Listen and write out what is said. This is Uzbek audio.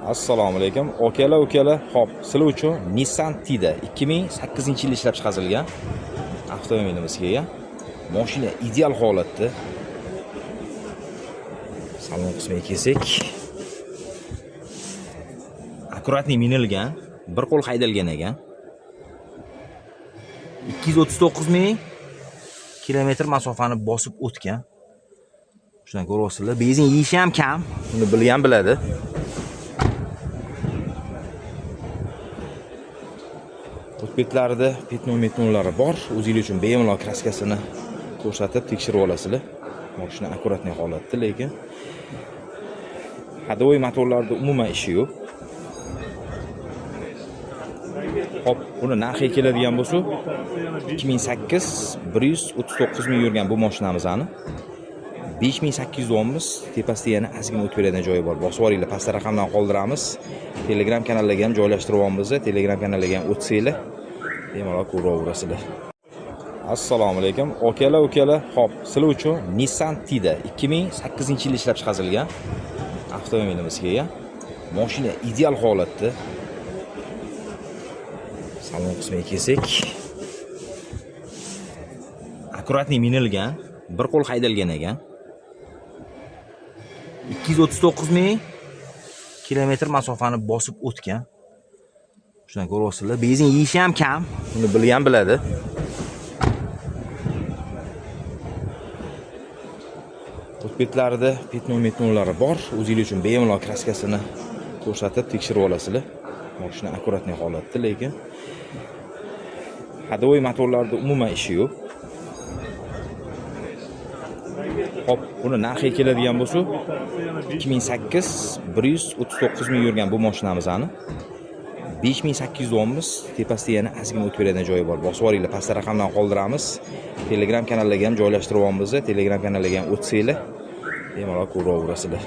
Assalomu alaykum. Okalar. Xo'p, sizlar uchun Nissan Tida 2008-yilda ishlab chiqarilgan avtomobilimizga. Mashina ideal holatda. Salon qismiga kelsak, akkuratni minilgan, bir qo'l haydalgan ekan. 239 ming kilometr masofani bosib o'tgan. Shundan ko'ryapsizlar, benzin yeyishi ham kam, buni bilgan biladi. O'tbetlarida petnon-metnonlari bor. O'zingiz uchun bemalol kraskasini ko'rsatib tekshirib olasizlar. Mashina akkuratni holatda, lekin hadovoy motorlarda umuman ishi yo'q. Hop, buni narxiga keladigan bo'lsa, 2008 139 ming yurgan bu mashinamizni 5810 tepasida yana ozgina o'tib beradigan joyi bor. Bosib olinglar, pastda raqamdan qoldiramiz. Telegram kanaliga ham joylashtiryapmiz. Telegram kanaliga ham o'tsanglar, bemalol ko'raverasizlar. Assalomu alaykum. Okalar. Xo'p, sizlar uchun Nissan Tida 2008-yilda ishlab chiqarilgan avtomobilimizga. Mashina ideal holatda. Salon qismiga kelsak, akkuratni minilgan, bir qo'l haydalgan ekan. 239 ming kilometr masofani bosib o'tgan. Shundan ko'ryapsizlar, benzin yeyishi ham kam, buni bilgan biladi. O'tbetlarida petnon-metnonlari bor. O'zingiz uchun bemalol kraskasini ko'rsatib tekshirib olasizlar. Mashina akkuratni holatda, lekin hadovoy motorlarda umuman ishi yo'q. Hop, buni narxiga keladigan bo'lsa, 2008 139 ming yurgan bu mashinamizni 5810 tepasida yana ozgina o'tib beradigan joyi bor. Bosib olinglar, pastda raqamdan qoldiramiz. Telegram kanaliga ham joylashtiryapmiz. Telegram kanaliga ham o'tsanglar, bemalol ko'raverasizlar.